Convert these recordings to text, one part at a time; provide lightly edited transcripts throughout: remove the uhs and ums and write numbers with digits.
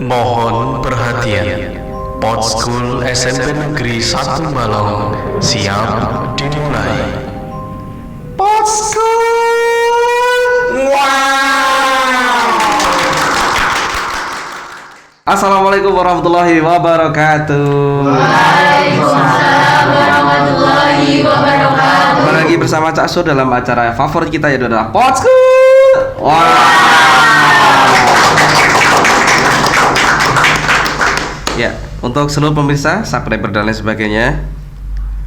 Mohon perhatian. Pod School SMP Negeri 1 Malang siap dimulai. Pod School. Assalamualaikum warahmatullahi wabarakatuh. Waalaikumsalam warahmatullahi wabarakatuh. Kembali lagi bersama Cak Sur dalam acara favorit kita yaitu adalah Pod School. Ya, untuk seluruh pemirsa, subscriber dan lain sebagainya,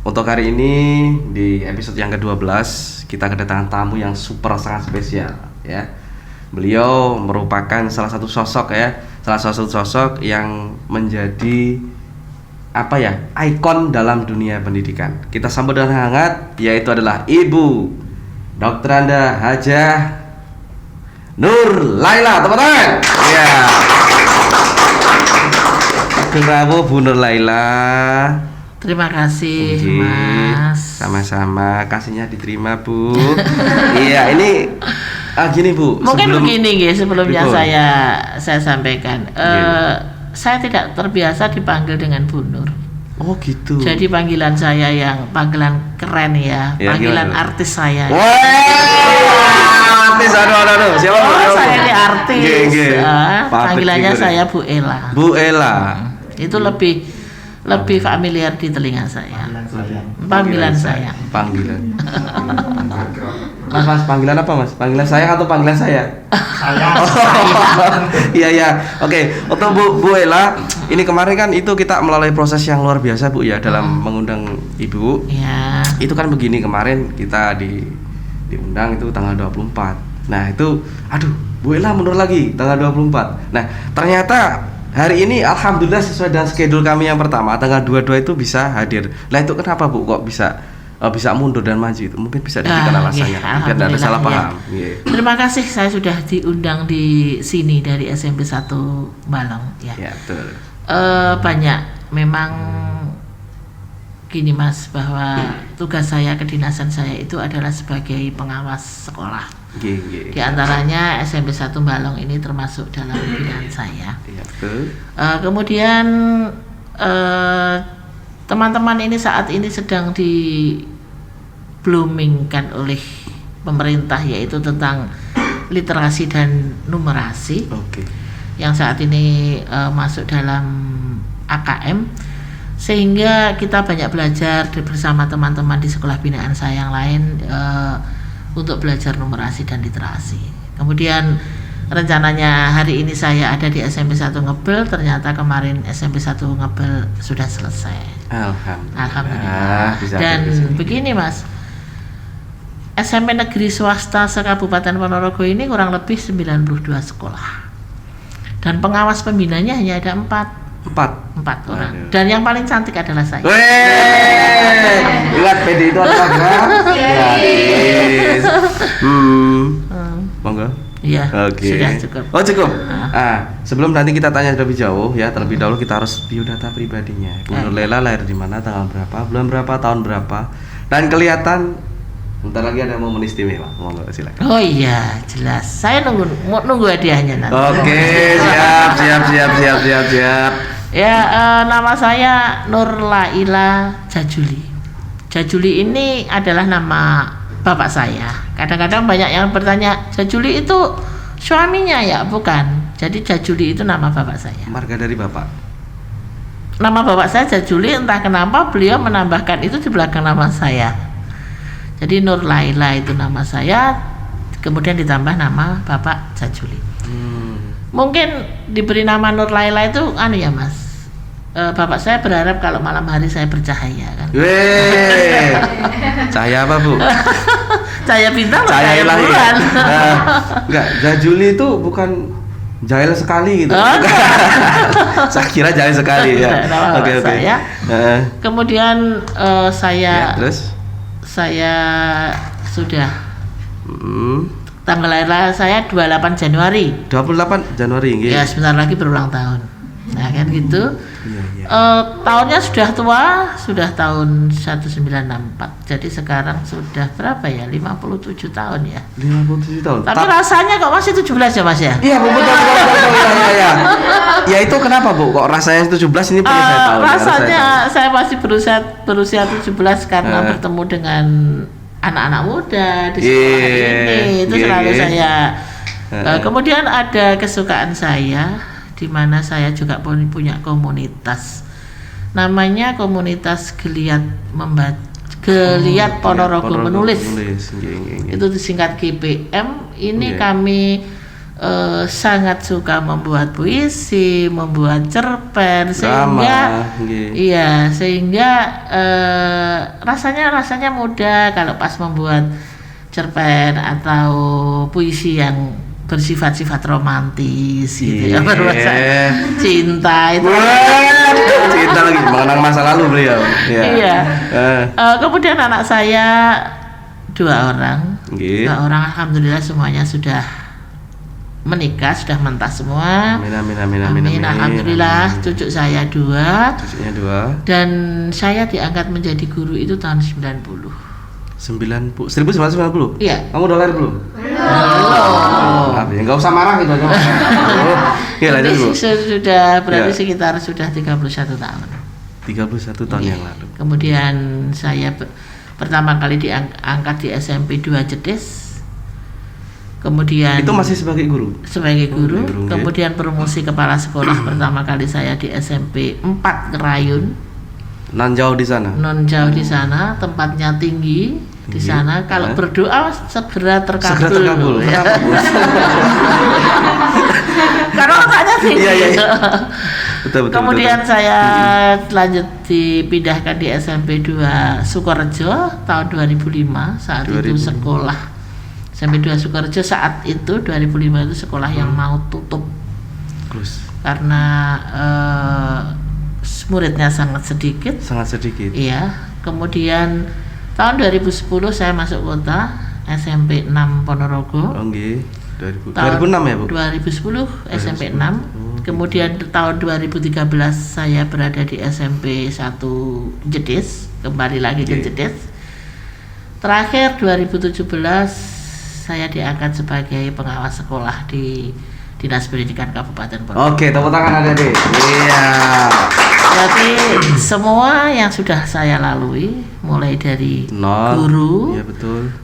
untuk hari ini di episode yang ke-12 kita kedatangan tamu yang super sangat spesial ya. Beliau merupakan salah satu sosok yang menjadi ikon dalam dunia pendidikan. Kita sambut dengan hangat, yaitu adalah Ibu Dr. Anda Hajah Nur Laila, tepuk tangan. Ya. Bravo Bu Nur Laila. Terima kasih Mas. Sama-sama, kasihnya diterima Bu. Iya, ini gini Bu. Mungkin begini sebelumnya saya sampaikan. Saya tidak terbiasa dipanggil dengan Bu Nur. Oh gitu. Jadi panggilan saya yang panggilan keren ya, panggilan gimana? Artis saya. Wah, artis, aduh. Siapa Bu? Saya ini artis. Panggilannya saya Bu Ella. Bu Ella. Itu lebih familiar di telinga saya. Panggilan saya. Panggilan. Mas, panggilan apa Mas? Panggilan saya atau panggilan saya? Saya. Iya. Oke, untuk Bu Ella, ini kemarin kan itu kita melalui proses yang luar biasa Bu ya dalam mengundang Ibu. Iya. Itu kan begini, kemarin kita diundang itu tanggal 24. Nah, itu Bu Ella mundur lagi tanggal 24. Nah, ternyata hari ini alhamdulillah sesuai dengan schedule kami yang pertama tanggal 22 itu bisa hadir. Lah itu kenapa Bu kok bisa mundur dan maju itu? Mungkin bisa diberikan alasannya biar tidak ada salah paham. Terima kasih, saya sudah diundang di sini dari SMP 1 Malang ya. Ya, betul. Banyak memang gini Mas, bahwa tugas saya, kedinasan saya itu adalah sebagai pengawas sekolah. Di antaranya SMP 1 Balong ini termasuk dalam binaan saya. Iya, betul. Kemudian teman-teman ini saat ini sedang di-bloomingkan oleh pemerintah, yaitu tentang literasi dan numerasi. Yang saat ini masuk dalam AKM, sehingga kita banyak belajar bersama teman-teman di sekolah binaan saya yang lain untuk belajar numerasi dan literasi. Kemudian rencananya hari ini saya ada di SMP 1 Ngebel, ternyata kemarin SMP 1 Ngebel sudah selesai. Alhamdulillah. Dan begini Mas, SMP negeri swasta se-Kabupaten Ponorogo ini kurang lebih 92 sekolah. Dan pengawas pembinanya hanya ada 4 orang. Dan yang paling cantik adalah saya. Lihat PD itu adalah gratis. Monggo. Iya. Sudah cukup. Oh cukup. Sebelum nanti kita tanya lebih jauh ya, terlebih dahulu kita harus biodata pribadinya. Bu Nur Laila lahir di mana, tanggal berapa, bulan berapa, tahun berapa, dan kelihatan bentar lagi ada momen istimewa. Monggo silakan. Oh iya, jelas. Saya nunggu hadiahnya nanti. Oke, siap. Ya, nama saya Nur Laila Jajuli. Jajuli ini adalah nama bapak saya. Kadang-kadang banyak yang bertanya, Jajuli itu suaminya ya? Bukan. Jadi Jajuli itu nama bapak saya. Marga dari bapak. Nama bapak saya Jajuli, entah kenapa beliau menambahkan itu di belakang nama saya. Jadi Nur Laila itu nama saya, kemudian ditambah nama bapak Jajuli. Mungkin diberi nama Nur Laila itu ya Mas. Bapak saya berharap kalau malam hari saya bercahaya kan. Cahaya apa Bu? Cahaya bintang, cahaya bulan. Enggak, Jajuli itu bukan jahil sekali gitu. Saya kira jahil sekali ya. Oke. Kemudian saya terus? Saya sudah tanggal lahir saya 28 Januari. 28 Januari nggih. Ya, sebentar lagi berulang tahun. Nah, kan gitu. Iya. Tahunnya sudah tua, sudah tahun 1964. Jadi sekarang sudah berapa ya? 57 tahun ya. 57 tahun. Tapi rasanya kok masih 17 ya Mas ya? Iya, betul. Ya itu kenapa Bu? Kok rasanya 17 ini pengen saya tahu. Rasanya saya masih berusia 17 karena bertemu dengan anak-anak muda di sekolah ini. Itu selalu saya. Kemudian ada kesukaan saya di mana saya juga punya komunitas. Namanya komunitas Geliat Ponorogo menulis. Itu disingkat GPM. Ini kami sangat suka membuat puisi, membuat cerpen, sehingga rasanya mudah kalau pas membuat cerpen atau puisi yang bersifat-sifat romantis gitu ya, bermasa cinta itu. Cinta lagi mengenang masa lalu beliau. Iya. Kemudian anak saya 2 orang. 2 orang alhamdulillah semuanya sudah menikah, sudah mentas semua. Amin. Alhamdulillah. Cucu saya 2. Cucunya 2. Dan saya diangkat menjadi guru itu tahun 1990. Iya. Kamu udah lahir belum? Belum. Enggak usah marah gitu aja. Iya, lanjut Bu. Sudah berarti sekitar sudah 31 tahun. 31 tahun yang lalu. Kemudian saya pertama kali diangkat di SMP 2 Jedes. Kemudian itu masih sebagai guru. Kemudian promosi kepala sekolah pertama kali saya di SMP 4 Kerayun. Non jauh di sana, tempatnya tinggi di sana. Kalau berdoa segera terkabul. Ya. Karena otaknya tinggi. Iya. Betul. Kemudian saya lanjut dipindahkan di SMP 2 Sukorejo tahun 2005. Saat itu sekolah SMP 2 Sukorejo saat itu 2005 itu sekolah yang mau tutup. Karena muridnya sangat sedikit. Iya. Kemudian tahun 2010 saya masuk kota SMP 6 Ponorogo. 2006 ya Bu? 2010 SMP 6. Kemudian tahun 2013 saya berada di SMP 1 Jedes, kembali lagi ke Jedes. Terakhir 2017 saya diangkat sebagai pengawas sekolah di Dinas Pendidikan Kabupaten Ponorogo. Oke, tepuk tangan adik-adik. Iya. Jadi semua yang sudah saya lalui, mulai dari guru,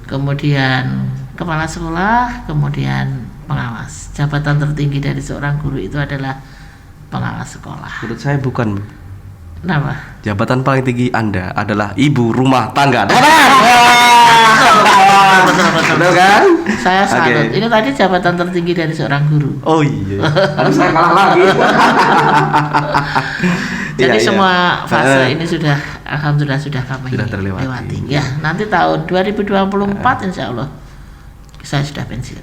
kemudian kepala sekolah, kemudian pengawas. Jabatan tertinggi dari seorang guru itu adalah pengawas sekolah. Menurut saya bukan. Kenapa? Jabatan paling tinggi Anda adalah ibu rumah tangga. Betul kan? Saya salut. Ini tadi jabatan tertinggi dari seorang guru. Oh iya. Harus saya kalah lagi. Jadi semua fase ini sudah alhamdulillah sudah kami lewati. Ya, nanti tahun 2024 insya Allah saya sudah pensiun.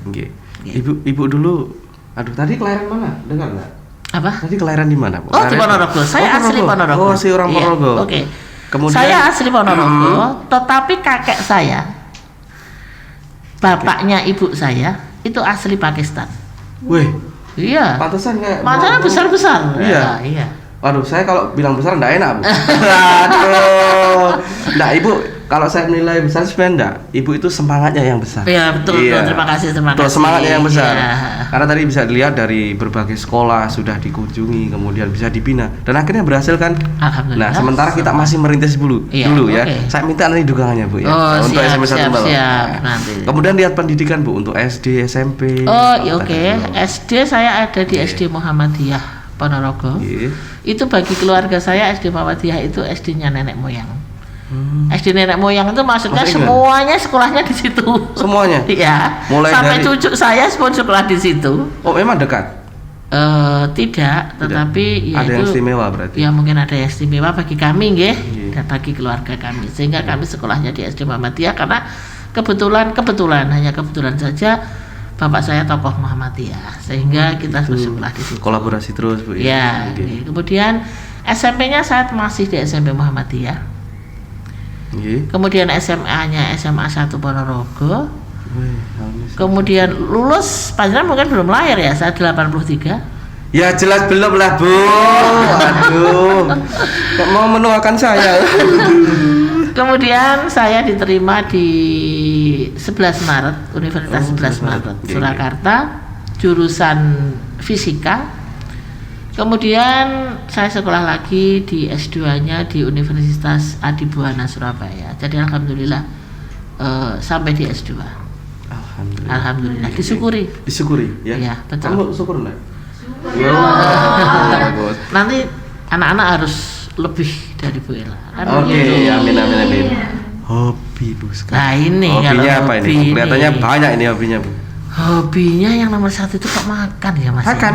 Ibu dulu, tadi kelahiran mana? Dengar nggak? Apa? Tadi kelahiran di mana? Oh, di Ponorogo. Saya asli Ponorogo. Oh, si orang Ponorogo. Oke. Kemudian saya asli Ponorogo, tetapi kakek saya, bapaknya ibu saya itu asli Pakistan. Wih. Iya. Pantesan nggak? Matanya besar-besar. Iya. Waduh, saya kalau bilang besar enggak enak, Bu. Aduh. Nah, Ibu, kalau saya menilai besar sebenarnya enggak. Ibu itu semangatnya yang besar. Iya, betul. Terima kasih. Semangatnya yang besar. Karena tadi bisa dilihat dari berbagai sekolah sudah dikunjungi, kemudian bisa dibina dan akhirnya berhasil kan? Alhamdulillah. Nah, sementara kita masih merintis dulu ya. Saya minta nanti dukungannya, Bu ya. Untuk SMP 1 siap nanti. Kemudian lihat pendidikan, Bu, untuk SD, SMP. SD saya ada di SD Muhammadiyah Ponorogo. Itu bagi keluarga saya SD Muhammadiyah itu SD-nya nenek moyang. SD nenek moyang itu maksudnya semuanya sekolahnya di situ. Semuanya? Iya. dari Sampai cucu saya pun sekolah di situ. Oh, memang dekat? Tidak, tetapi ya ada yang istimewa berarti. Ya mungkin ada yang istimewa bagi kami nggih, dan bagi keluarga kami. Sehingga kami sekolahnya di SD Muhammadiyah karena kebetulan saja bapak saya tokoh Muhammadiyah, sehingga kita bersekolah di situ. Kolaborasi terus, Bu. Ya. Kemudian SMP-nya saya masih di SMP Muhammadiyah. Kemudian SMA-nya SMA 1 Ponorogo. Kemudian lulus, panjenengan mungkin belum lahir ya, saya 83. Ya jelas belum lah, Bu. Aduh. Kok mau menuakan saya? Kemudian saya diterima di 11 Maret, Universitas 11 Maret, Surakarta, jurusan fisika. Kemudian saya sekolah lagi di S2-nya di Universitas Adibuana Surabaya. Jadi alhamdulillah sampai di S2. Alhamdulillah. Disyukuri. Ya. Iya, betul. Kamu syukur enggak? Ya. Nanti anak-anak harus lebih dari Bu Ella. Kan Oke, begitu. amin. Hobi Bu sekarang. Nah ini Hobinya kalau apa hobi ini? Kelihatannya ini. banyak ini hobinya Bu. Hobinya yang nomor 1 itu kok makan ya Mas? Makan.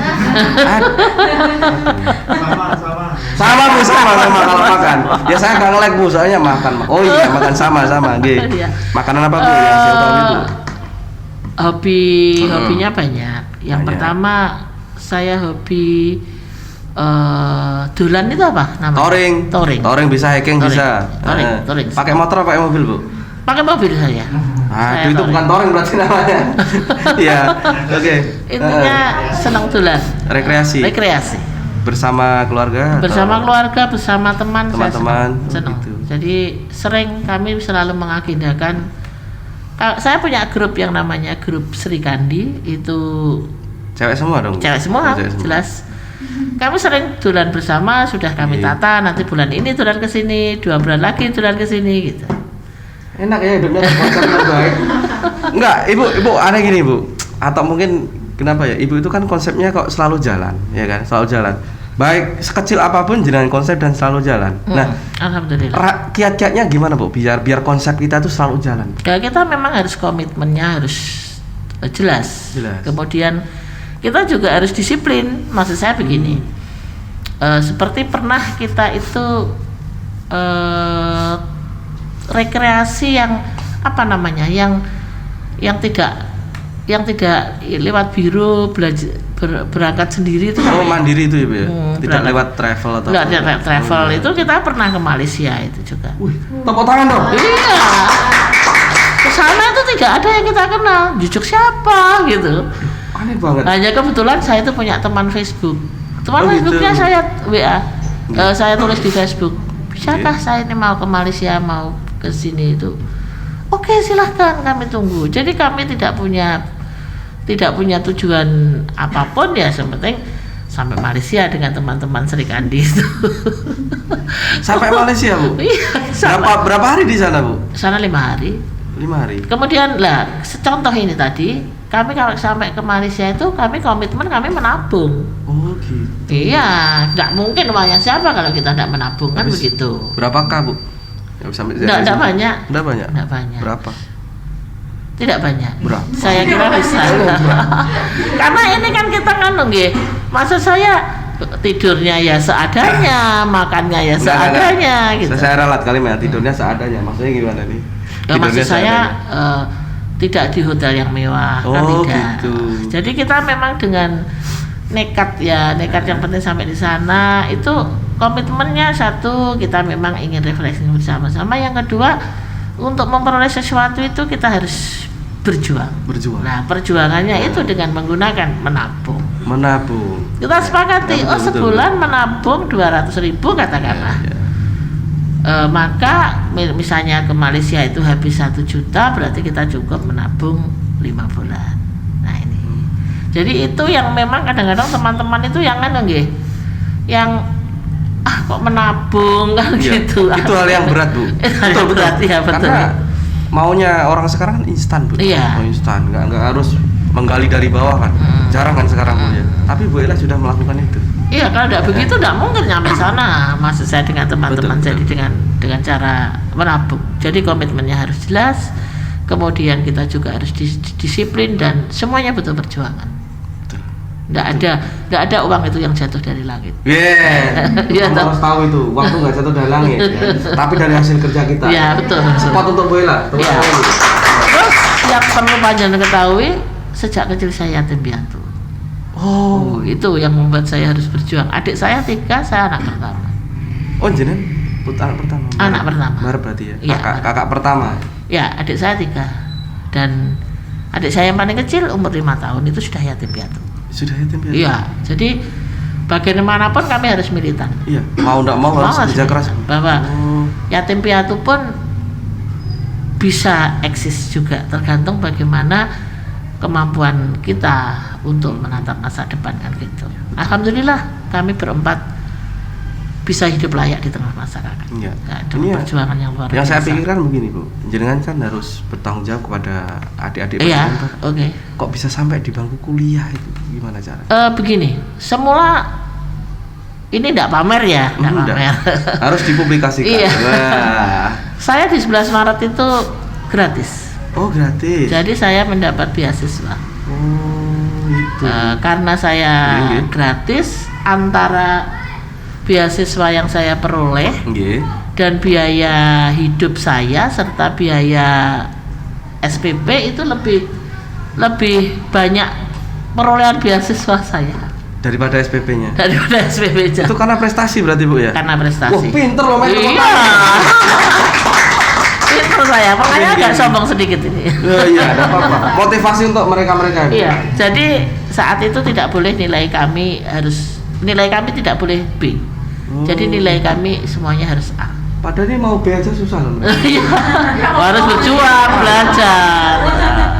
Sama. Sama Bu, sama kalau makan. Ya saya nggak nge-like Bu, soalnya makan. Oh iya, makan sama. Nggih. Iya. Makanan apa Bu yang siap tahu itu? Hobinya banyak. Yang Banyak. pertama saya hobi dolan itu apa namanya? Touring bisa, hiking Touring. bisa. Touring. Pakai motor apa pakai mobil Bu? Pakai mobil saya. Aduh, itu touring. bukan touring berarti namanya. Iya. Oke. Intinya senang dolan. Rekreasi. Bersama keluarga. Bersama keluarga, bersama teman. Teman-teman, saya senang. gitu. Jadi sering kami selalu mengagendakan. Saya punya grup yang namanya grup Sri Kandi, itu Cewek semua dong. cewek semua, jelas. Kami sering dolan bersama, sudah kami Iya. tata. Nanti bulan ini dolan ke sini, 2 bulan lagi dolan ke sini, gitu. Enak ya hidupnya konsepnya baik. Enggak, ibu aneh gini Bu. Atau mungkin kenapa ya? Ibu itu kan konsepnya kok selalu jalan, ya kan? Selalu jalan. Baik sekecil apapun jenengan konsep dan selalu jalan. Nah, alhamdulillah. kiat-kiatnya gimana Bu? Biar konsep kita tuh selalu jalan. Ya, kita memang harus komitmennya harus jelas. Kemudian kita juga harus disiplin. Maksud saya begini. Seperti pernah kita itu rekreasi yang apa namanya? Yang tidak lewat biro berangkat sendiri itu. Mandiri itu ya Bu ya. Tidak berangkat. lewat travel atau Enggak, apa? travel itu kita pernah ke Malaysia itu juga. Wih, tepuk tangan dong. Iya. Ke sana itu tidak ada yang kita kenal. Jujuk siapa gitu. Aneh banget. Hanya kebetulan saya itu punya teman Facebook. Teman Oh, Facebooknya gitu. saya WA. Saya tulis di Facebook. Bisakah saya ini mau ke Malaysia, mau ke sini itu? Oke, silahkan, kami tunggu. Jadi kami tidak punya tujuan apapun, ya sepenting sampai Malaysia dengan teman-teman Sri Kandi itu. Sampai Malaysia Bu. Iya, Berapa hari di sana Bu? sana 5 hari. 5 hari. Kemudian contoh ini tadi, kami kalau sampai ke Malaysia itu kami komitmen kami menabung. Oh gitu. Iya, nggak mungkin uangnya siapa kalau kita tidak menabung, kan begitu. Berapakah Bu? Ya, sampai Nggak banyak. Nggak banyak. Nggak banyak. Berapa? Tidak banyak. Berapa? Saya kira bisa. Karena ini kan kita nggih. Maksud saya tidurnya ya seadanya, makannya ya seadanya gitu. Saya ralat kali ya, tidurnya seadanya. Maksudnya gimana nih? Ya, maksud Tidurnya saya seadanya. tidak di hotel yang mewah, kan Oh, tidak. gitu. Jadi kita memang dengan nekat yang penting sampai di sana itu komitmennya satu, kita memang ingin refreshing bersama-sama. Yang kedua, untuk memperoleh sesuatu itu kita harus berjuang. Nah, perjuangannya itu dengan menggunakan menabung. Kita sepakati, Ya, betul, sebulan menabung 200.000 katakanlah. Ya. Maka misalnya ke Malaysia itu habis 1 juta, berarti kita cukup menabung 5 bulan. Nah ini. Jadi itu yang memang kadang-kadang teman-teman itu yang nggih, yang kok menabung kan Ya, gitu. itu hal yang berat Bu. Betul. Ya, betul. Karena maunya orang sekarang kan instan Bu. Iya. Mau instan, nggak harus menggali dari bawah kan. Jarang kan sekarang Bu ya. Tapi Bu Ella sudah melakukan itu. Iya, kalau tidak begitu tidak mungkin nyampe sana. Maksud saya dengan teman-teman, Betul. jadi dengan cara menabung. Jadi komitmennya harus jelas. Kemudian kita juga harus disiplin dan semuanya butuh perjuangan. Nggak ada uang itu yang jatuh dari langit. Iya, kamu harus tahu itu, uang itu nggak jatuh dari langit, ya. Tapi dari hasil kerja kita. Iya, betul. Support untuk Bu Ella. Iya. Terus yang perlu panjenengan ketahui, sejak kecil saya yatim piatu. Oh, itu yang membuat saya harus berjuang. Adik saya 3, saya anak pertama. Oh, jenengan anak pertama. Anak pertama. Baru berarti ya. Iya, Kakak pertama. Ya, adik saya 3. Dan adik saya yang paling kecil umur 5 tahun itu sudah yatim piatu. Sudah yatim piatu. Iya, jadi bagaimanapun kami harus militan. Iya, mau enggak mau harus kerja keras. Bahwa yatim piatu pun bisa eksis juga, tergantung bagaimana kemampuan kita untuk menatap masa depan kan gitu. Alhamdulillah kami berempat bisa hidup layak di tengah masyarakat. Iya. Ada Ini perjuangan yang luar biasa. Yang saya pikirkan begini Bu, jenengan kan harus bertanggung jawab kepada adik-adik Iya, presenter. oke. Kok bisa sampai di bangku kuliah itu gimana cara? Begini, semula ini tidak pamer ya, tidak Enggak. pamer. Harus dipublikasikan. Iya. Wah. Saya di 11 Maret itu gratis. Oh gratis. Jadi saya mendapat beasiswa. Oh itu. Karena saya Nggih. gratis, antara beasiswa yang saya peroleh Nggih. dan biaya hidup saya serta biaya SPP itu lebih banyak perolehan beasiswa saya Daripada SPP-nya. daripada SPP aja. Itu karena prestasi berarti Bu ya? Karena prestasi. Wah pinter loh main Iya. Pinter saya, makanya agak sombong sedikit ini. Iya, ada apa-apa. Motivasi untuk mereka-mereka. Iya, jadi saat itu tidak boleh nilai kami tidak boleh B. Jadi nilai kami semuanya harus A. Padahal ini mau B aja susah loh. Iya, harus berjuang, belajar,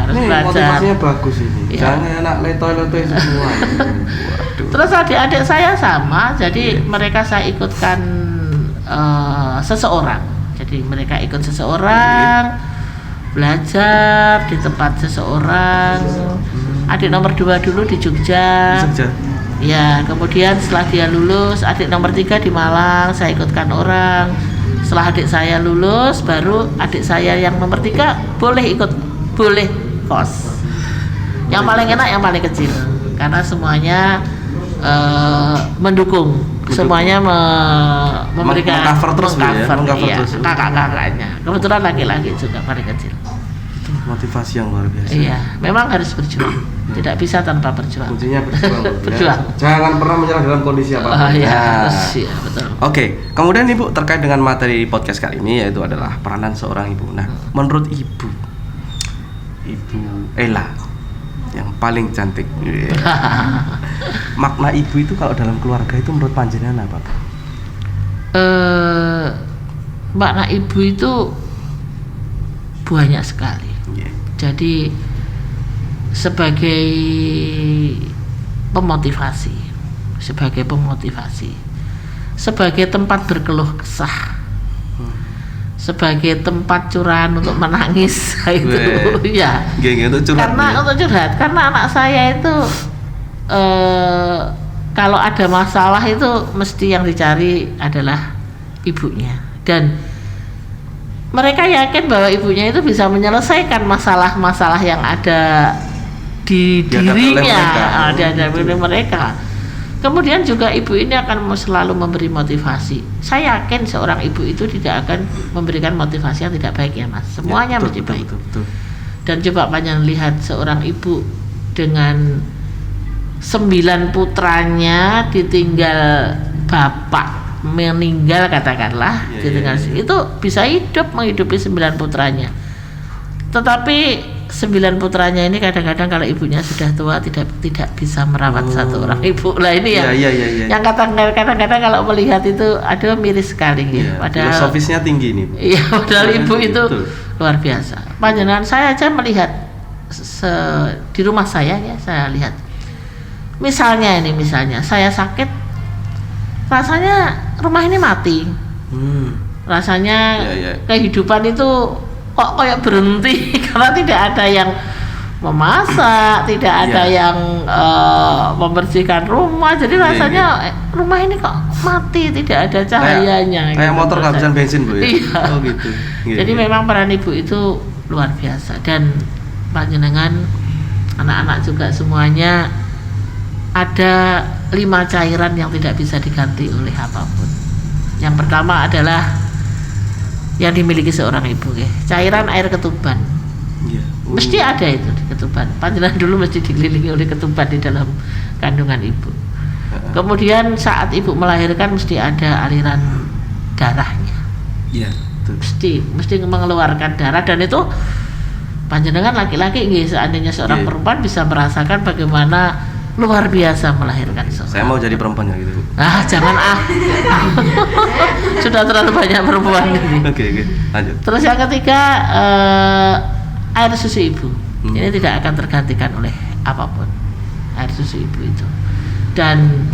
harus Nih belajar. motivasinya bagus ini. Iya. Jangan enak letoy-letoy semua. Waduh. Terus adik-adik saya sama, jadi mereka saya ikutkan seseorang. Jadi mereka ikut seseorang, belajar di tempat seseorang. Adik nomor 2 dulu di Jogja. Jogja. Ya, kemudian setelah dia lulus, adik nomor 3 di Malang, saya ikutkan orang. Setelah adik saya lulus, baru adik saya yang nomor 3 boleh kos. Yang paling enak yang paling kecil, karena semuanya mendukung, semuanya memberikan Meng-cover terus Bu ya? Meng-cover iya, terus. kakak-kakaknya. Kebetulan laki-laki juga paling kecil. Itu motivasi yang luar biasa. Iya, memang harus berjuang. Tidak bisa tanpa berjuang. Kuncinya berjuang. Bu, ya. Berjuang. Jangan pernah menyerah dalam kondisi apapun. Oh iya, Nah. harus, iya, betul. Oke, kemudian Ibu terkait dengan materi podcast kali ini yaitu adalah peranan seorang ibu. Nah, menurut Ibu Ella yang paling cantik. Makna ibu itu kalau dalam keluarga itu menurut panjenengan apa? Makna ibu itu banyak sekali. Yeah. Jadi sebagai pemotivasi, sebagai tempat berkeluh kesah, sebagai tempat curahan untuk menangis itu ya. Untuk curhat. Untuk curhat, karena anak saya itu kalau ada masalah itu mesti yang dicari adalah ibunya, dan mereka yakin bahwa ibunya itu bisa menyelesaikan masalah-masalah yang ada di dirinya, oleh mereka. Kemudian juga ibu ini akan selalu memberi motivasi. Saya yakin seorang ibu itu tidak akan memberikan motivasi yang tidak baik ya Mas. Semuanya mesti baik. Betul. Dan coba panjang lihat seorang ibu dengan 9 putranya ditinggal bapak meninggal katakanlah, itu bisa menghidupi 9 putranya. Tetapi 9 putranya ini kadang-kadang kalau ibunya sudah tua tidak bisa merawat satu orang ibu. Lah ini yang kadang-kadang kalau melihat itu miris sekali gitu. Padahal filosofisnya tinggi nih. Iya, padahal ibu itu luar biasa. Panjenengan saya aja melihat di rumah saya ya, saya lihat. Misalnya saya sakit, rasanya rumah ini mati. Rasanya kehidupan itu kok kayak berhenti karena tidak ada yang memasak, tidak ada yang membersihkan rumah. Jadi rasanya rumah ini kok mati, tidak ada cahayanya. Kayak motor kehabisan bensin Bu ya. Iya. Oh gitu. Jadi memang peran ibu itu luar biasa, dan panjenengan anak-anak juga semuanya ada 5 cairan yang tidak bisa diganti oleh apapun. Yang pertama adalah yang dimiliki seorang ibu, cairan air ketuban. Mesti ada itu di ketuban. Panjenengan dulu mesti dikelilingi oleh ketuban di dalam kandungan ibu. Kemudian saat ibu melahirkan mesti ada aliran darahnya. Iya, mesti mengeluarkan darah, dan itu panjenengan laki-laki seandainya seorang perempuan bisa merasakan bagaimana luar biasa melahirkan seorang. Saya mau jadi perempuan ya gitu. Jangan sudah terlalu banyak perempuan ini. Oke, lanjut. Terus yang ketiga air susu ibu. Ini tidak akan tergantikan oleh apapun. Air susu ibu itu. Dan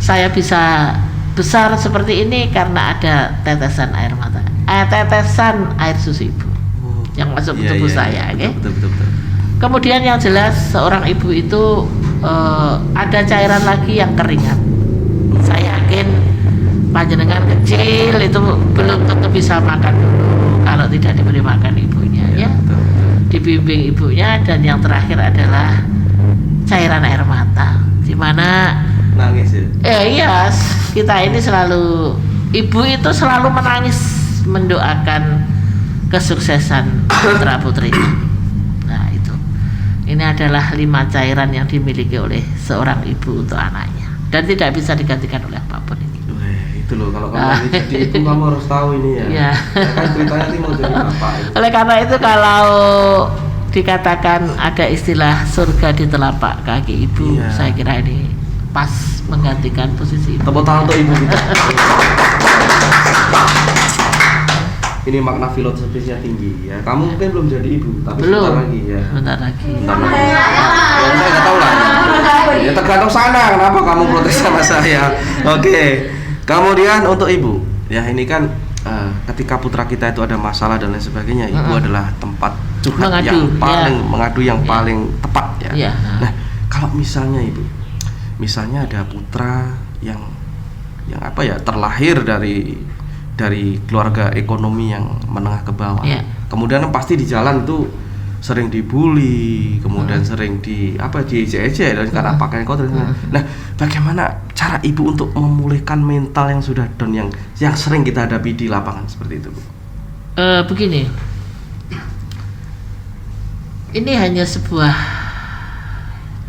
saya bisa besar seperti ini karena ada tetesan air mata, tetesan air susu ibu yang masuk ke tubuh saya. Betul. Kemudian yang jelas seorang ibu itu ada cairan lagi yang keringat. Saya yakin panjenengan kecil itu belum tentu bisa makan dulu kalau tidak diberi makan ibunya, ya. Dibimbing ibunya. Dan yang terakhir adalah cairan air mata, dimana nangis ya. Iya, kita ini selalu, ibu itu selalu menangis mendoakan kesuksesan putra putrinya. Nah itu, ini adalah 5 cairan yang dimiliki oleh seorang ibu untuk anaknya dan tidak bisa digantikan oleh apapun ini. Itu loh, kalau kamu jadi ibu kamu harus tahu ini ya. Iya. Kan ceritanya sih mau jadi bapak. Oleh karena itu kalau dikatakan ada istilah surga di telapak kaki ibu, saya kira ini pas menggantikan posisi ibu. Tepuk tangan untuk ibu kita. Ini makna filosofisnya tinggi ya. Kamu mungkin belum jadi ibu, tapi belum. Sebentar lagi ya. Sebentar lagi. Ya, saya nggak tahu lah. Ya tergantung sana. Kenapa kamu protes sama saya? Oke. Kemudian untuk ibu, ya ini kan ketika putra kita itu ada masalah dan lain sebagainya, ibu adalah tempat curhat yang paling mengadu yang paling tepat ya. Nah, kalau misalnya ibu, misalnya ada putra yang apa ya, terlahir dari keluarga ekonomi yang menengah ke bawah. Kemudian pasti di jalan itu sering dibully, kemudian sering diejek-ejek dan karena pakaian kotor. Nah, bagaimana cara ibu untuk memulihkan mental yang sudah down yang sering kita hadapi di lapangan seperti itu, Bu? Begini, ini hanya sebuah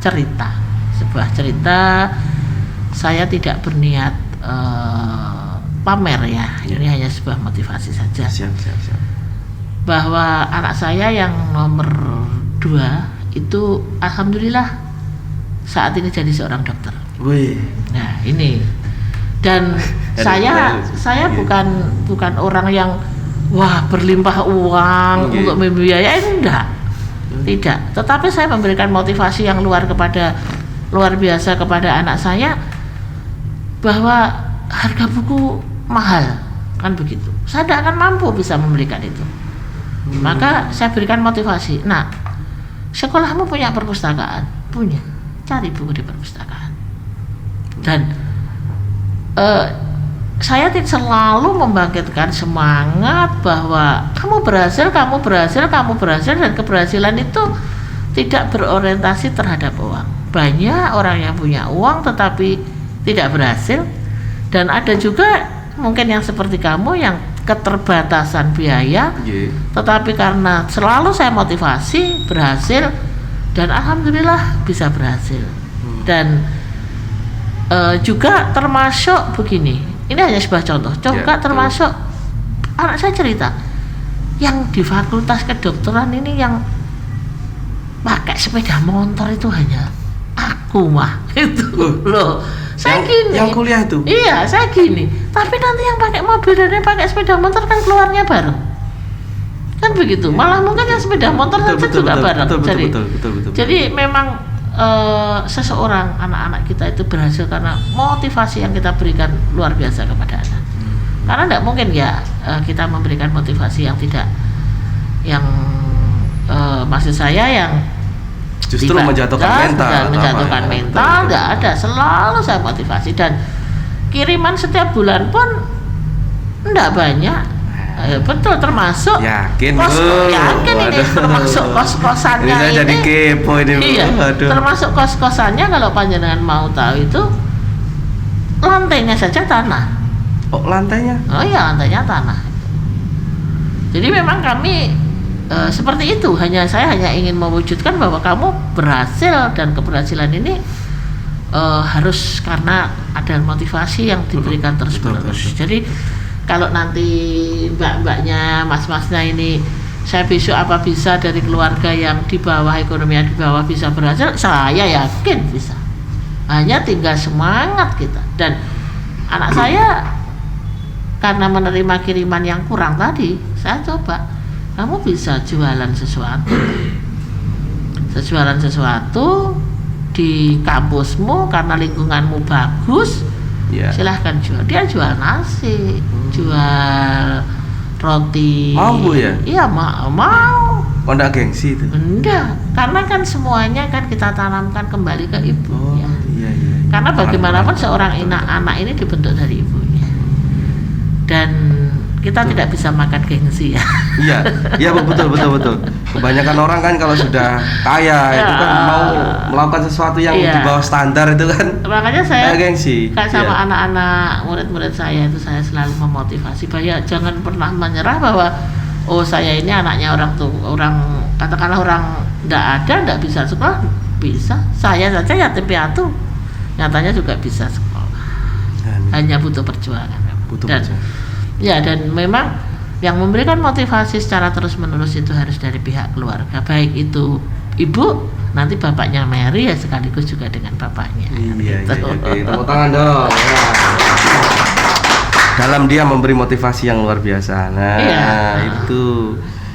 cerita. Saya tidak berniat pamer ya. Ini hanya sebuah motivasi saja. Siap. Bahwa anak saya yang nomor 2 itu alhamdulillah saat ini jadi seorang dokter. Wih. Nah ini, dan saya bukan orang yang berlimpah uang untuk membiayai, tidak. Tetapi saya memberikan motivasi yang luar biasa kepada anak saya bahwa harga buku mahal, kan begitu. Saya tidak akan mampu bisa memberikan itu. Maka saya berikan motivasi. Nah, sekolahmu punya perpustakaan? Punya. Cari buku di perpustakaan. Dan saya selalu membangkitkan semangat bahwa kamu berhasil, dan keberhasilan itu tidak berorientasi terhadap uang. Banyak orang yang punya uang tetapi tidak berhasil, dan ada juga mungkin yang seperti kamu yang keterbatasan biaya, tetapi karena selalu saya motivasi berhasil, dan alhamdulillah bisa berhasil. Dan juga termasuk begini, ini hanya sebuah contoh, termasuk anak saya cerita yang di fakultas kedokteran ini yang pakai sepeda motor itu hanya aku itu loh. Saya gini, yang kuliah itu? Iya, saya gini. Tapi nanti yang pakai mobil dan yang pakai sepeda motor kan keluarnya bareng, kan begitu. Malah mungkin yang sepeda motor saja juga bareng. Jadi memang seseorang, anak-anak kita itu berhasil karena motivasi yang kita berikan luar biasa kepada anak. Karena tidak mungkin ya kita memberikan motivasi yang tidak, maksud saya yang justru menjatuhkan mental, tidak ada. Selalu saya motivasi, dan kiriman setiap bulan pun tidak banyak. Betul, termasuk yakin ini termasuk kos-kosannya ini. Jadi kepo ini. Iya, termasuk kos-kosannya. Kalau panjenengan mau tahu itu lantainya saja tanah. Oh, lantainya? Oh iya, lantainya tanah. Jadi memang kami seperti itu. Saya hanya ingin mewujudkan bahwa kamu berhasil, dan keberhasilan ini harus karena ada motivasi yang diberikan terus-menerus. Jadi kalau nanti mbak-mbaknya, mas-masnya ini, saya besok apa bisa dari keluarga yang di bawah, ekonomi yang di bawah bisa berhasil, saya yakin bisa. Hanya tinggal semangat kita. Dan anak saya karena menerima kiriman yang kurang tadi, saya coba, kamu bisa jualan sesuatu di kampusmu karena lingkunganmu bagus, Iya. Silahkan jual. Dia jual nasi, jual roti. Mau, Bu, ya? Iya, mau. Oh, enggak gengsi itu. Enggak, karena kan semuanya kan kita tanamkan kembali ke ibu. Oh, Ya. iya. Karena bagaimanapun Betul, seorang betul. anak ini dibentuk dari ibunya. Dan kita tidak bisa makan gengsi ya. Iya, Bu, betul. Kebanyakan orang kan kalau sudah kaya itu kan mau melakukan sesuatu yang Iya. di bawah standar itu kan. Makanya saya gengsi. kan sama Iya. anak-anak murid-murid saya itu saya selalu memotivasi bahwa jangan pernah menyerah bahwa oh saya ini anaknya orang katakanlah orang tidak bisa sekolah, bisa. Saya saja yatim piatu nyatanya juga bisa sekolah. Hanya butuh perjuangan. Dan memang yang memberikan motivasi secara terus-menerus itu harus dari pihak keluarga, baik itu ibu, nanti bapaknya Mary ya sekaligus juga dengan bapaknya. Iya. Gitu. Tepuk tangan dong. Ya. Dalam dia memberi motivasi yang luar biasa. Nah, Iya. itu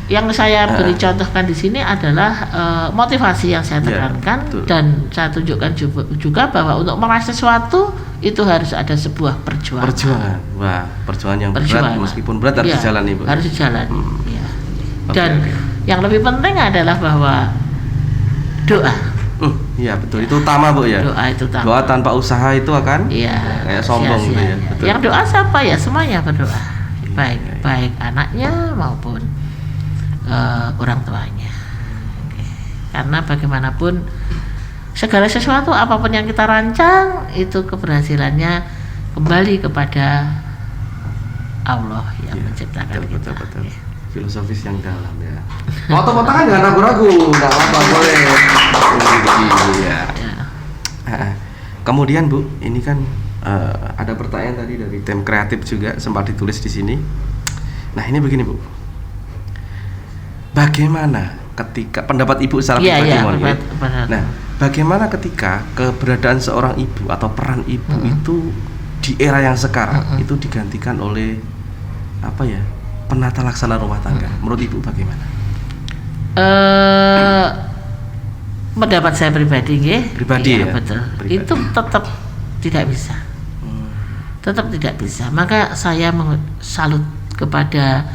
Yang saya beri contohkan di sini adalah motivasi yang saya Iya, tekankan betul. dan saya tunjukkan juga bahwa untuk meraih sesuatu itu harus ada sebuah perjuangan. Wah, perjuangan yang berat, Perjuangan. meskipun berat harus Iya, dijalani, Bu. harus dijalani. Iya. Oke, Dan oke. yang lebih penting adalah bahwa doa. Iya, betul. Itu utama, Bu, ya. Doa itu utama. Doa tanpa usaha itu akan Iya. kayak sombong gitu ya. sia-sia. Betul. Yang doa siapa ya? Semuanya berdoa. Baik iya. baik anaknya maupun orang tuanya. Oke. Karena bagaimanapun segala sesuatu apapun yang kita rancang itu keberhasilannya kembali kepada Allah yang Iya, menciptakan kita. betul. Oke. Filosofis yang dalam ya. Mau tepuk tangan jangan ragu-ragu, nggak apa-apa boleh. Iya. Ya. Kemudian Bu, ini kan ada pertanyaan tadi dari tim kreatif juga sempat ditulis di sini. Nah ini begini Bu, bagaimana ketika pendapat Ibu secara Iya, pribadi iya, mohon ya. benar. Nah, bagaimana ketika keberadaan seorang ibu atau peran ibu itu di era yang sekarang itu digantikan oleh apa ya, penata laksana rumah tangga? Menurut Ibu bagaimana? Pendapat saya pribadi, nggih. Pribadi Iya, ya? betul. Pribadi. Itu tetap tidak bisa. Tetap tidak bisa. Maka saya salut kepada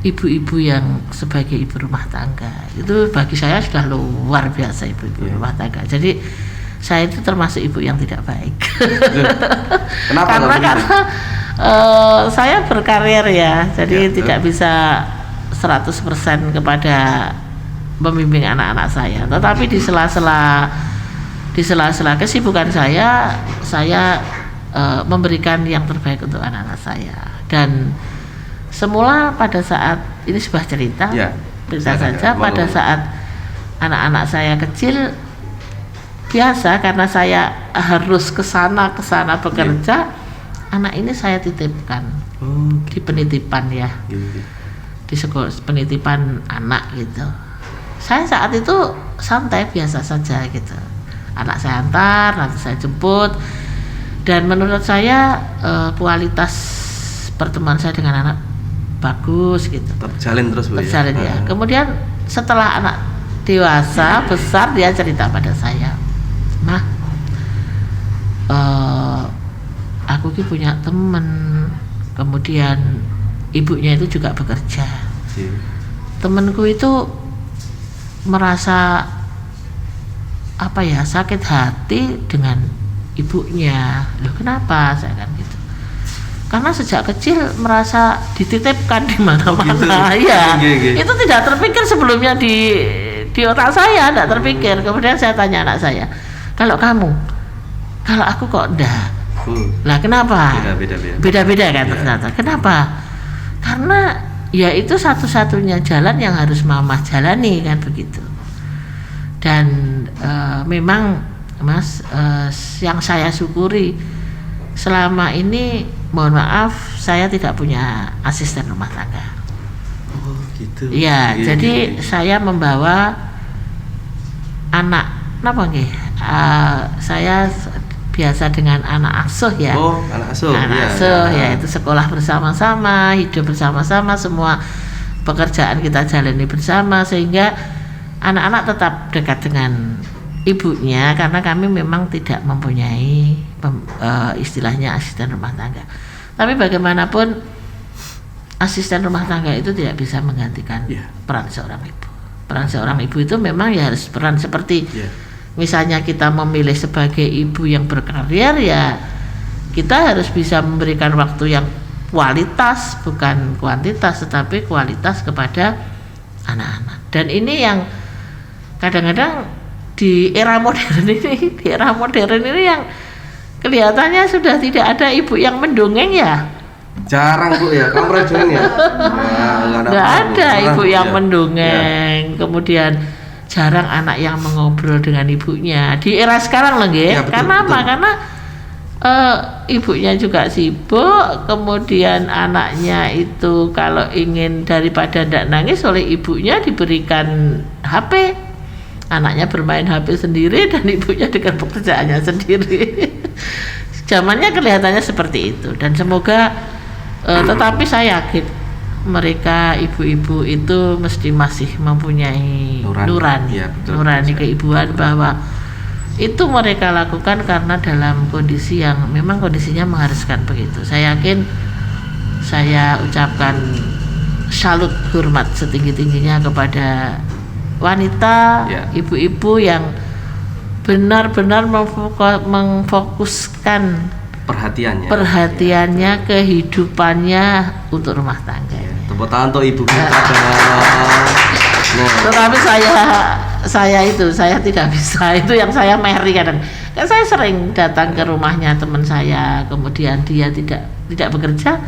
ibu-ibu yang sebagai ibu rumah tangga. Itu bagi saya sudah luar biasa ibu-ibu Iya. rumah tangga. Jadi saya itu termasuk ibu yang tidak baik. Kenapa? karena saya berkarir ya. Jadi Ya, tidak bisa 100% kepada membimbing anak-anak saya. Tetapi di sela-sela kesibukan saya memberikan yang terbaik untuk anak-anak saya. Dan semula pada saat ini sebuah cerita, Ya, cerita silakan, saja ya. pada saat anak-anak saya kecil, biasa karena saya harus kesana bekerja, anak ini saya titipkan di penitipan ya, di sekolah penitipan anak gitu. Saya saat itu santai biasa saja gitu. Anak saya antar, nanti saya jemput. Dan menurut saya kualitas pertemuan saya dengan anak bagus gitu. Terjalin terus Bu Terjalin ya. Kemudian setelah anak dewasa besar dia cerita pada saya, "Mah, aku ki punya temen." Kemudian ibunya itu juga bekerja. Temenku itu merasa apa ya, sakit hati dengan ibunya. Loh kenapa? Saya kan gitu. Karena sejak kecil merasa dititipkan di mana-mana. Ya, itu tidak terpikir sebelumnya di otak saya, tidak terpikir. Kemudian saya tanya anak saya, kalau kamu, kalau aku kok enggak? Lah kenapa? Beda-beda kan ternyata. Kenapa? Karena ya itu satu-satunya jalan yang harus mama jalani kan begitu. Dan memang Mas, yang saya syukuri selama ini, mohon maaf saya tidak punya asisten rumah tangga. Oh gitu. Iya, jadi saya membawa anak, kenapa nggih? Saya biasa dengan anak asuh ya. Oh, anak asuh. Anak asuh ya, itu sekolah bersama-sama, hidup bersama-sama, semua pekerjaan kita jalani bersama sehingga anak-anak tetap dekat dengan ibunya karena kami memang tidak mempunyai istilahnya asisten rumah tangga. Tapi bagaimanapun asisten rumah tangga itu tidak bisa menggantikan peran seorang ibu. Peran seorang ibu itu memang ya harus peran seperti misalnya kita memilih sebagai ibu yang berkarir, ya kita harus bisa memberikan waktu yang kualitas, bukan kuantitas, tetapi kualitas kepada anak-anak. Dan ini yang kadang-kadang di era modern ini yang kelihatannya sudah tidak ada ibu yang mendongeng ya. Jarang Bu ya, kamu pernah dongeng ya? Nggak ada ibu yang mendongeng, kemudian jarang anak yang mengobrol dengan ibunya di era sekarang lagi. Karena apa? Karena ibunya juga sibuk, kemudian anaknya itu kalau ingin daripada tidak nangis oleh ibunya diberikan HP, anaknya bermain HP sendiri dan ibunya dengan pekerjaannya sendiri. Zamannya kelihatannya seperti itu, dan semoga tetapi saya yakin mereka ibu-ibu itu mesti masih mempunyai nurani keibuan, bahwa itu mereka lakukan karena dalam kondisi yang memang kondisinya mengharuskan begitu. Saya yakin, saya ucapkan salut hormat setinggi-tingginya kepada wanita, ibu-ibu yang benar-benar memfokuskan perhatiannya, kehidupannya untuk rumah tangga. Tepuk tangan untuk ibu kita. Tetapi saya tidak bisa. Itu yang saya meri kadang. Kan saya sering datang ke rumahnya teman saya, kemudian dia tidak bekerja,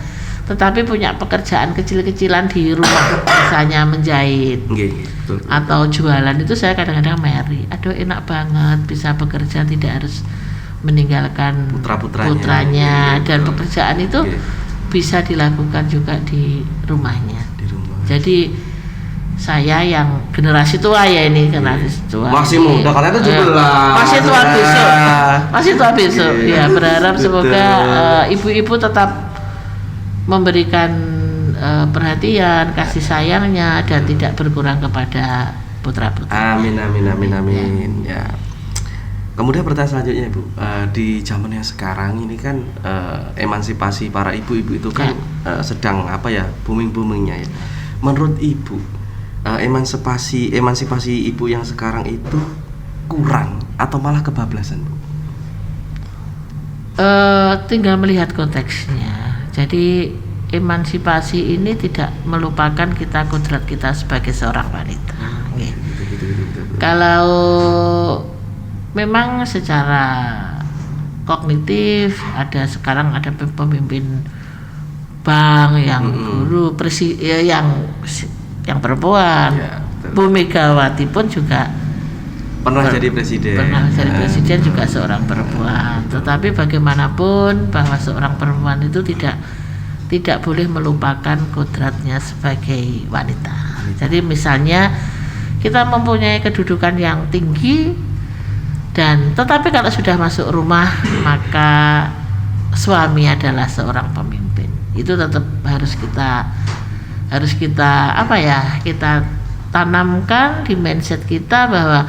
tetapi punya pekerjaan kecil-kecilan di rumah, misalnya menjahit atau jualan. Itu saya kadang-kadang meri. Aduh, enak banget bisa bekerja, tidak harus meninggalkan putranya, dan pekerjaan itu bisa dilakukan juga di rumahnya. Jadi saya yang generasi tua ya, ini generasi tua masih muda, karena itu masih tua besok ya, berharap semoga ibu-ibu tetap memberikan perhatian, kasih sayangnya, dan tidak berkurang kepada putra-putri. Amin. Ya. Kemudian pertanyaan selanjutnya Bu, di zaman yang sekarang ini kan emansipasi para ibu-ibu itu kan sedang booming-boomingnya ya. Menurut Ibu, emansipasi ibu yang sekarang itu kurang atau malah kebablasan Bu? Tinggal melihat konteksnya. Jadi emansipasi ini tidak melupakan kodrat kita sebagai seorang wanita. Kalau memang secara kognitif sekarang ada pemimpin bank yang guru, yang perempuan. Bu Megawati pun juga pernah jadi presiden juga seorang perempuan. Tetapi bagaimanapun bahwa seorang perempuan itu tidak boleh melupakan kodratnya sebagai wanita. Jadi misalnya kita mempunyai kedudukan yang tinggi, dan tetapi kalau sudah masuk rumah maka suami adalah seorang pemimpin. Itu tetap harus kita kita tanamkan di mindset kita, bahwa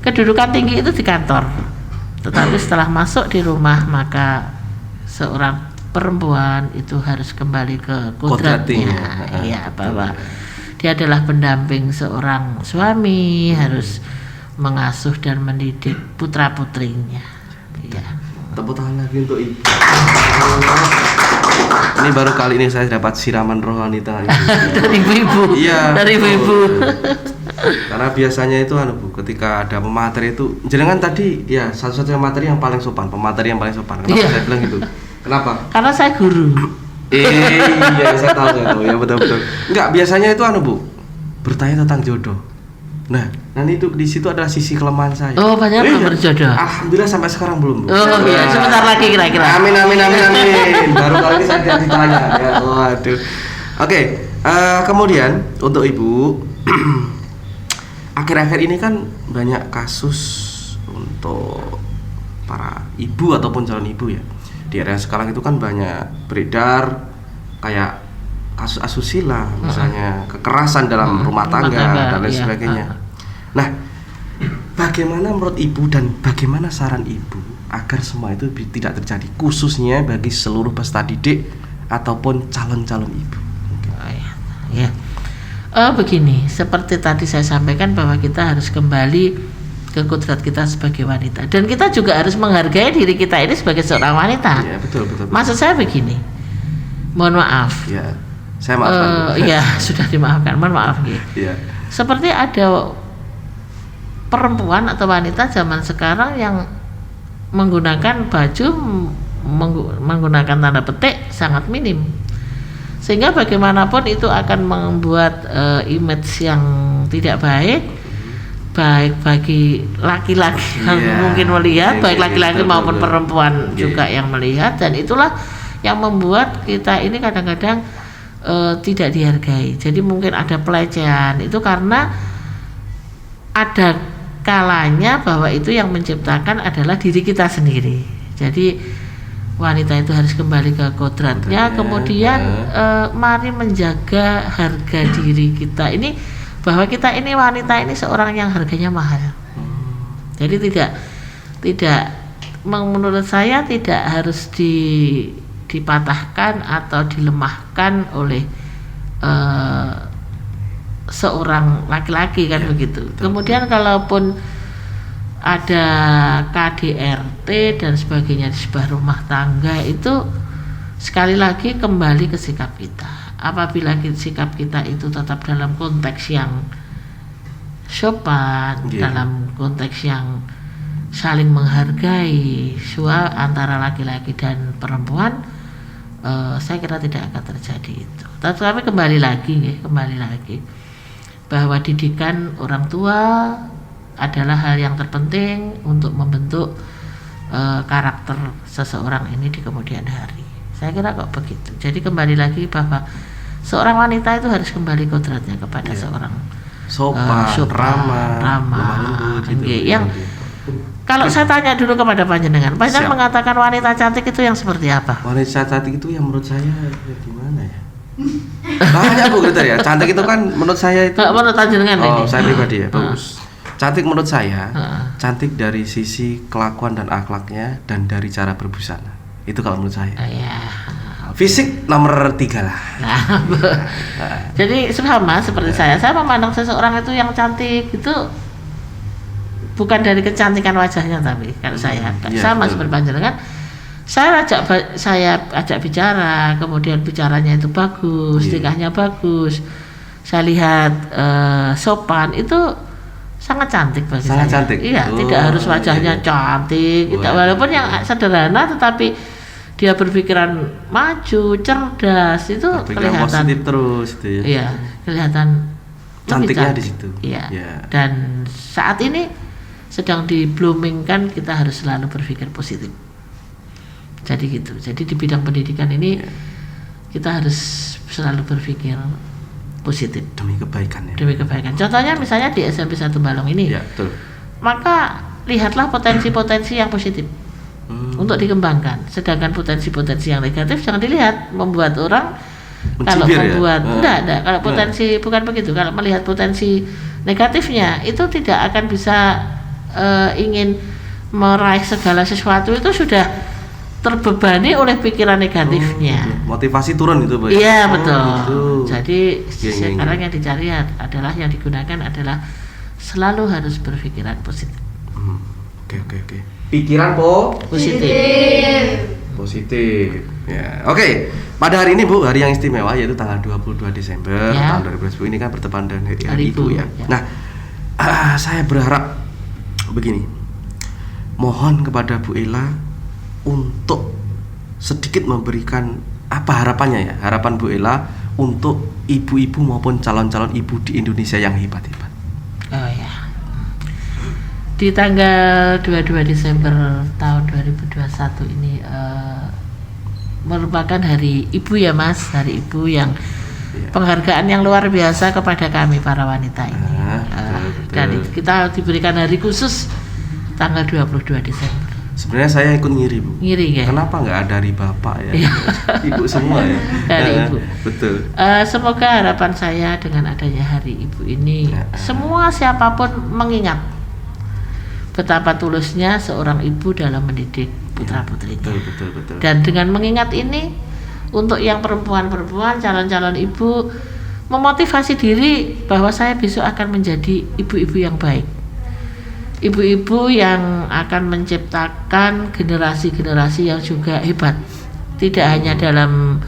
kedudukan tinggi itu di kantor, tetapi setelah masuk di rumah maka seorang perempuan itu harus kembali ke kodratnya, bahwa dia adalah pendamping seorang suami, harus mengasuh dan mendidik putra-putrinya. Tepuk tangan lagi untuk Ibu. Ini baru kali ini saya dapat siraman rohani dari ibu-ibu. Iya, dari ibu-ibu. Karena biasanya itu Bu, ketika ada pemateri itu, jenengan tadi ya satu-satunya materi yang paling sopan, pemateri yang paling sopan. Kenapa saya bilang gitu? Kenapa? Karena saya guru. Iya, saya tahu ya, betul. Enggak, biasanya itu Bu, bertanya tentang jodoh. Nah, itu di situ adalah sisi kelemahan saya. Oh, banyak yang berjodoh. Alhamdulillah sampai sekarang belum Bu. Oh iya, sebentar lagi kira-kira. Amin. Baru kali ini saya ditanya ya. Waduh. Oke, kemudian untuk Ibu, akhir-akhir ini kan banyak kasus untuk para ibu ataupun calon ibu ya. Di era sekarang itu kan banyak beredar kayak kasus asusila, misalnya kekerasan dalam rumah tangga dan lain sebagainya. Nah, bagaimana menurut Ibu dan bagaimana saran Ibu agar semua itu tidak terjadi, khususnya bagi seluruh peserta didik ataupun calon-calon ibu? Ya. Begini, seperti tadi saya sampaikan bahwa kita harus kembali ke kodrat kita sebagai wanita, dan kita juga harus menghargai diri kita ini sebagai seorang wanita. Iya, betul. Maksud saya begini, mohon maaf. Ya, saya maafkan. Ya, sudah dimaafkan. Mohon maaf gitu. Iya. Seperti ada perempuan atau wanita zaman sekarang yang menggunakan baju menggunakan tanda petik sangat minim, sehingga bagaimanapun itu akan membuat image yang tidak baik bagi laki-laki yang mungkin melihat, baik laki-laki maupun perempuan juga yang melihat, dan itulah yang membuat kita ini kadang-kadang tidak dihargai. Jadi mungkin ada pelecehan itu karena ada kalanya bahwa itu yang menciptakan adalah diri kita sendiri. Jadi wanita itu harus kembali ke kodratnya, kemudian mari menjaga harga diri kita ini, bahwa kita ini wanita ini seorang yang harganya mahal. Jadi tidak menurut saya tidak harus dipatahkan atau dilemahkan oleh seorang laki-laki kan begitu. Kemudian kalaupun ada KDRT dan sebagainya di sebuah rumah tangga, itu sekali lagi kembali ke sikap kita. Apabila sikap kita itu tetap dalam konteks yang sopan, dalam konteks yang saling menghargai antara laki-laki dan perempuan, saya kira tidak akan terjadi itu. Tapi kembali lagi bahwa didikan orang tua adalah hal yang terpenting untuk membentuk karakter seseorang ini di kemudian hari. Saya kira kok begitu. Jadi kembali lagi bahwa seorang wanita itu harus kembali kodratnya kepada seorang sopan, ramah, yang kalau saya tanya dulu kepada panjenengan mengatakan wanita cantik itu yang seperti apa? Wanita cantik itu yang menurut saya gimana ya? Banyak Bu kriteria. Cantik itu kan menurut saya itu. Menurut panjenengan ini. Saya pribadi ya, bagus. Cantik menurut saya, cantik dari sisi kelakuan dan akhlaknya dan dari cara berbusana. Itu kalau menurut saya. Fisik nomor 3 lah. Jadi sama seperti saya memandang seseorang itu yang cantik itu bukan dari kecantikan wajahnya, tapi kalau saya sama seperti panjenengan. Saya ajak bicara, kemudian bicaranya itu bagus, tingkahnya bagus. Saya lihat sopan, itu sangat cantik bagi saya. Cantik. Iya, tidak harus wajahnya cantik, walaupun yang sederhana tetapi dia berpikiran maju, cerdas, itu kelihatan positif terus itu ya. Iya, kelihatan cantiknya di situ. Iya. Dan saat ini sedang di-bloomingkan, kita harus selalu berpikir positif. Jadi gitu. Jadi di bidang pendidikan ini kita harus selalu berpikir positif demi kebaikan ya. Demi kebaikan. Contohnya misalnya di SMP 1 Balong ini. Ya, betul. Maka lihatlah potensi-potensi yang positif untuk dikembangkan. Sedangkan potensi-potensi yang negatif jangan dilihat, membuat orang mencibir, enggak. Kalau potensi bukan begitu. Kalau melihat potensi negatifnya itu tidak akan bisa ingin meraih segala sesuatu, itu sudah terbebani oleh pikiran negatifnya. Motivasi turun itu, Bu. Iya, betul. Gitu. Jadi sekarang yang dicari adalah, yang digunakan adalah selalu harus berpikiran positif. Oke. Pikiran positif. Ya. Oke. Pada hari ini, Bu, hari yang istimewa yaitu tanggal 22 Desember tahun 2010 ini kan bertepatan dengan Hari Ibu ya. Nah, saya berharap begini. Mohon kepada Bu Ella untuk sedikit memberikan apa harapannya ya, harapan Bu Ella untuk ibu-ibu maupun calon-calon ibu di Indonesia yang hebat-hebat. Di tanggal 22 Desember tahun 2021 ini merupakan Hari Ibu ya Mas, Hari Ibu yang penghargaan yang luar biasa kepada kami para wanita ini. Dan kita diberikan hari khusus tanggal 22 Desember. Sebenarnya saya ikut ngiri, Bu. Ngiri ya? Kenapa nggak dari Bapak ya? Ibu semua ya? Dari Ibu. Betul. Semoga harapan saya dengan adanya Hari Ibu ini, semua siapapun mengingat betapa tulusnya seorang ibu dalam mendidik putra-putrinya. Betul. Dan dengan mengingat ini, untuk yang perempuan-perempuan calon-calon ibu, memotivasi diri bahwa saya besok akan menjadi ibu-ibu yang baik, ibu-ibu yang akan menciptakan generasi-generasi yang juga hebat, tidak hanya dalam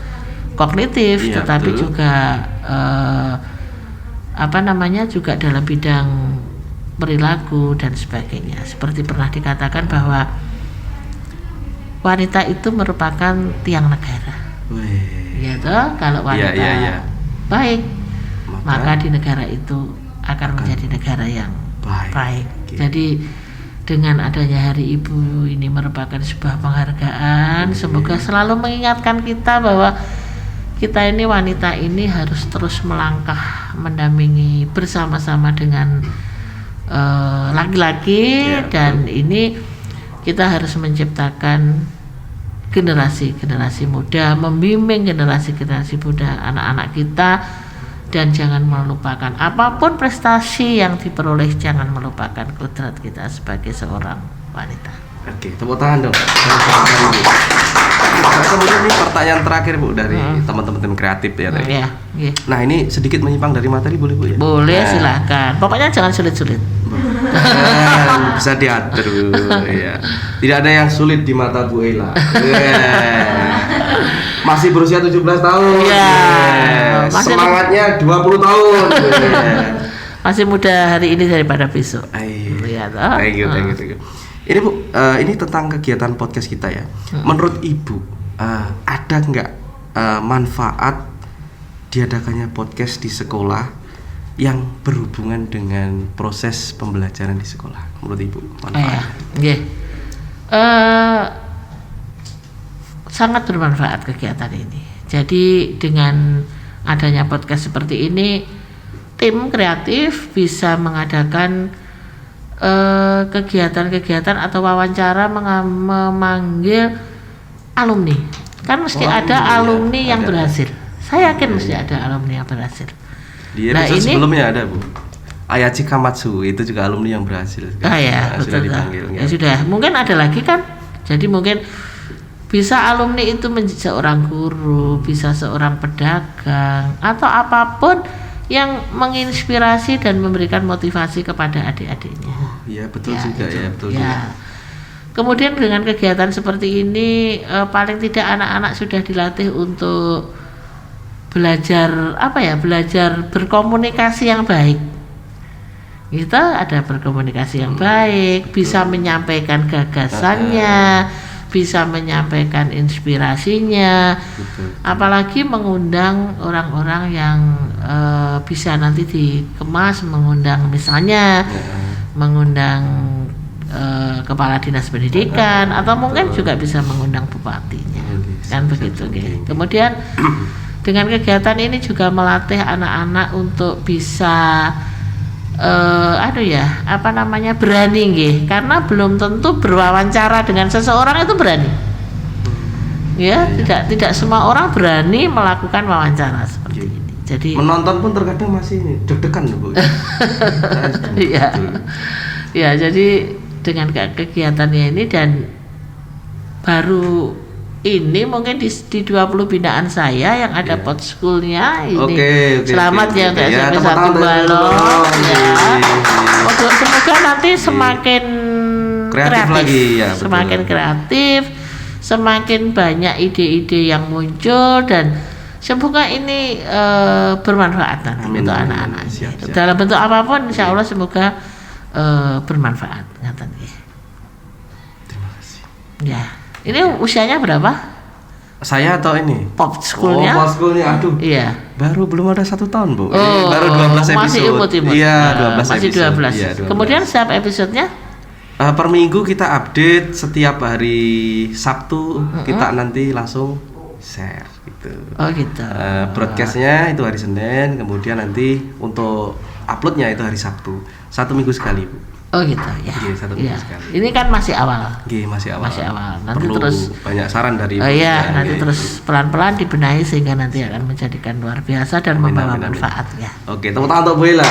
kognitif, tetapi betul. juga juga dalam bidang perilaku dan sebagainya. Seperti pernah dikatakan bahwa wanita itu merupakan tiang negara. Ya toh, kalau wanita baik, maka di negara itu akan menjadi negara yang baik. Jadi dengan adanya Hari Ibu ini merupakan sebuah penghargaan. Semoga selalu mengingatkan kita bahwa kita ini wanita ini harus terus melangkah mendampingi bersama-sama dengan laki-laki, dan ini kita harus menciptakan generasi-generasi muda, membimbing generasi-generasi muda anak-anak kita, dan jangan melupakan apapun prestasi yang diperoleh, jangan melupakan kodrat kita sebagai seorang wanita. Oke, tepuk tangan dong. Kemudian ini pertanyaan terakhir Bu dari teman-teman tim kreatif ya tadi. Nah, ini sedikit menyimpang dari materi, boleh Bu ya? Boleh, silahkan. Pokoknya jangan sulit-sulit. Bisa diatur ya. Tidak ada yang sulit di mata Bu Ela. Masih berusia 17 tahun. Semangatnya 20 tahun. Masih muda hari ini daripada besok. Thank you. Ini Bu, ini tentang kegiatan podcast kita ya. Menurut Ibu, ada nggak manfaat diadakannya podcast di sekolah yang berhubungan dengan proses pembelajaran di sekolah? Menurut Ibu, manfaat? Sangat bermanfaat kegiatan ini. Jadi dengan adanya podcast seperti ini, tim kreatif bisa mengadakan kegiatan-kegiatan atau wawancara memanggil alumni. Kan mesti ada alumni yang berhasil. Saya yakin mesti ada alumni yang berhasil. Di episode sebelumnya ada Bu, Ayachi Kamatsu, itu juga alumni yang berhasil. Sudah dipanggil. Ya sudah, mungkin ada lagi kan. Jadi mungkin bisa alumni itu menjadi seorang guru, bisa seorang pedagang, atau apapun yang menginspirasi dan memberikan motivasi kepada adik-adiknya. Iya, betul juga. Kemudian dengan kegiatan seperti ini, paling tidak anak-anak sudah dilatih untuk belajar belajar berkomunikasi yang baik. Kita ada berkomunikasi yang baik, bisa menyampaikan gagasannya, bisa menyampaikan inspirasinya, apalagi mengundang orang-orang yang bisa nanti dikemas, mengundang misalnya mengundang kepala dinas pendidikan, atau mungkin juga bisa mengundang bupatinya, kan begitu. Kemudian dengan kegiatan ini juga melatih anak-anak untuk bisa berani karena belum tentu berwawancara dengan seseorang itu berani. Tidak semua orang berani melakukan wawancara seperti ini. Jadi menonton pun terkadang masih deg-degan Bu. Jadi dengan kegiatannya ini, dan baru ini mungkin di 20 binaan saya yang ada pot schoolnya ini. Selamat ya untuk SMP 1 Balong semoga nanti semakin kreatif lagi, semakin kreatif, semakin banyak ide-ide yang muncul, dan semoga ini bermanfaat nanti untuk anak-anak. Dalam bentuk apapun, insya Allah semoga bermanfaat. Terima kasih. Ini usianya berapa? Saya atau ini? Pop schoolnya? Pop schoolnya, aduh. Iya. Baru belum ada 1 tahun Bu. Baru 12 episode. Masih imut-imut. Iya, 12 masih episode. 12. Iya, 12. Kemudian setiap episodenya? Per minggu kita update, setiap hari Sabtu kita nanti langsung share gitu. Broadcastnya itu hari Senin, kemudian nanti untuk uploadnya itu hari Sabtu. 1 minggu sekali Bu. Ya. 1 minggu sekali. Ini kan masih awal. Masih awal. Nanti perlu terus banyak saran dari nanti terus pelan-pelan dibenahi sehingga nanti akan menjadikan luar biasa dan membawa manfaat ya. Oke, tepuk tangan untuk Bu Ela.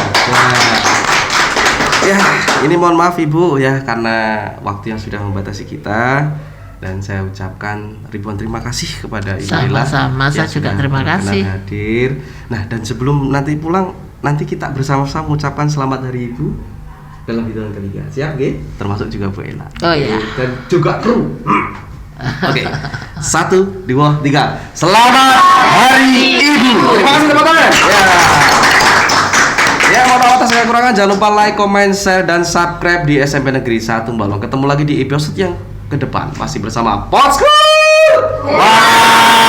Ya, ini mohon maaf Ibu ya karena waktu yang sudah membatasi kita, dan saya ucapkan ribuan terima kasih kepada Ibu Ella. Sama-sama, saya yang juga sudah terima kasih. hadir. Nah, dan sebelum nanti pulang, nanti kita bersama-sama mengucapkan selamat hari Ibu dalam hitungan ketiga. Siap, G? Termasuk juga Bu Ella. Oh iya. Dan juga kru. Oke. 1, 2, 3. Selamat Hari Ibu. Terima kasih teman-teman. Ya, mohon maaf atas kekurangan. Jangan lupa like, comment, share, dan subscribe di SMP Negeri 1 Balong. Ketemu lagi di episode yang ke depan. Masih bersama Podschool. Bye.